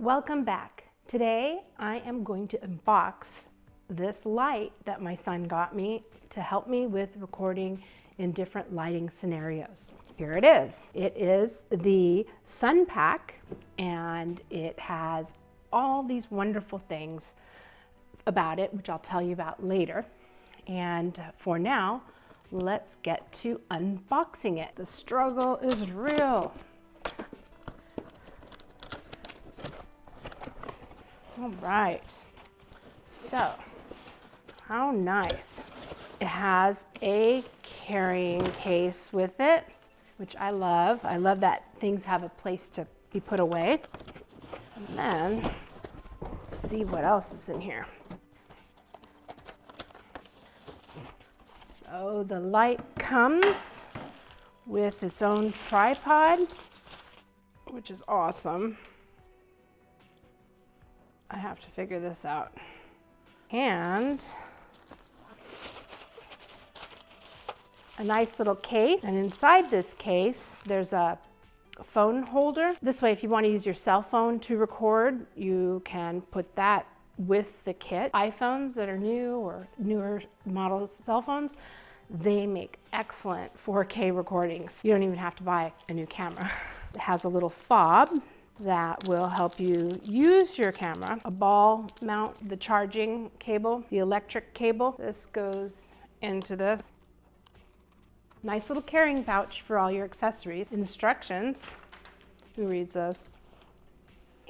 Welcome back. Today I am going to unbox this light that my son got me to help me with recording in different lighting scenarios. Here it is. It is the Sunpak, and it has all these wonderful things about it, which I'll tell you about later. And for now, let's get to unboxing it. The struggle is real. All right, so how nice. It has a carrying case with it, which I love. I love that things have a place to be put away. And then, let's see what else is in here. So the light comes with its own tripod, which is awesome. I have to figure this out. And a nice little case. And inside this case, there's a phone holder. This way, if you want to use your cell phone to record, you can put that with the kit. iPhones that are new or newer model cell phones, they make excellent 4K recordings. You don't even have to buy a new camera. It has a little fob that will help you use your camera. A ball mount, the charging cable, the electric cable. This goes into this. Nice little carrying pouch for all your accessories. Instructions. Who reads those?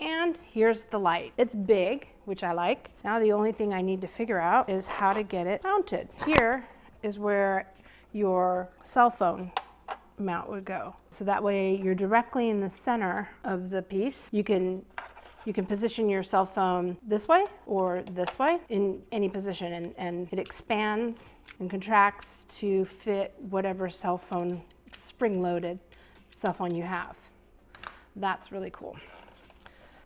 And here's the light. It's big, which I like. Now the only thing I need to figure out is how to get it mounted. Here is where your cell phone mount would go. So that way you're directly in the center of the piece. You can position your cell phone this way or this way in any position, and it expands and contracts to fit whatever cell phone, spring-loaded cell phone you have. That's really cool.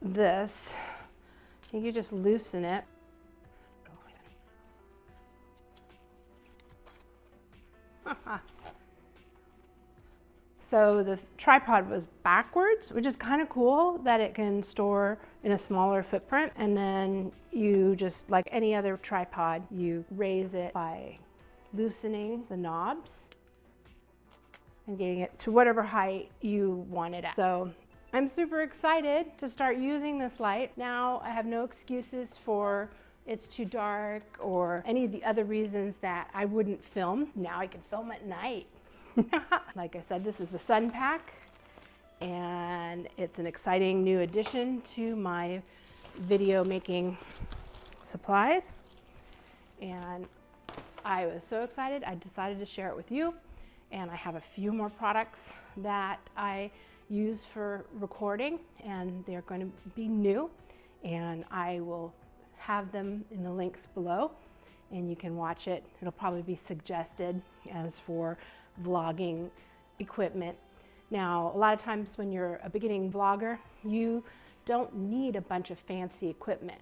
This, you just loosen it. So the tripod was backwards, which is kind of cool that it can store in a smaller footprint. And then you just, like any other tripod, you raise it by loosening the knobs and getting it to whatever height you want it at. So I'm super excited to start using this light. Now I have no excuses for it's too dark or any of the other reasons that I wouldn't film. Now I can film at night. Like I said, this is the Sunpak, and it's an exciting new addition to my video making supplies. And I was so excited, I decided to share it with you. And I have a few more products that I use for recording, and they're going to be new, and I will have them in the links below, and you can watch it. It'll probably be suggested as for vlogging equipment. Now, a lot of times when you're a beginning vlogger, you don't need a bunch of fancy equipment,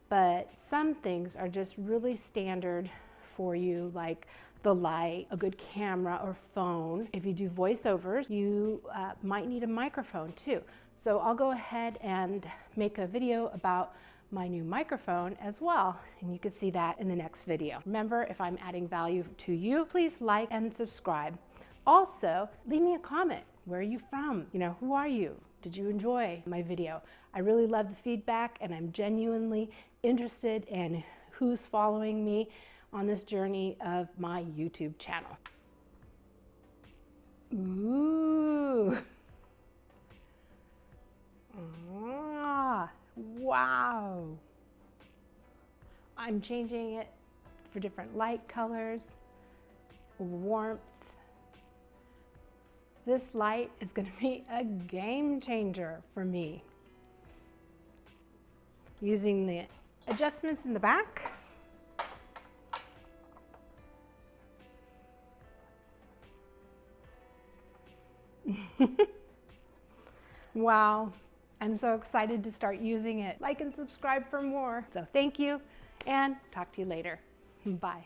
but some things are just really standard for you, like the light, a good camera or phone. If you do voiceovers, you might need a microphone too. So I'll go ahead and make a video about my new microphone as well, and you can see that in the next video. Remember, if I'm adding value to you, please like and subscribe. Also, leave me a comment. Where are you from? Who are you? Did you enjoy my video? I really love the feedback, and I'm genuinely interested in who's following me on this journey of my YouTube channel. Ooh. Wow. I'm changing it for different light colors, warmth. This light is going to be a game changer for me. Using the adjustments in the back. Wow. I'm so excited to start using it. Like and subscribe for more. So thank you, and talk to you later. Bye.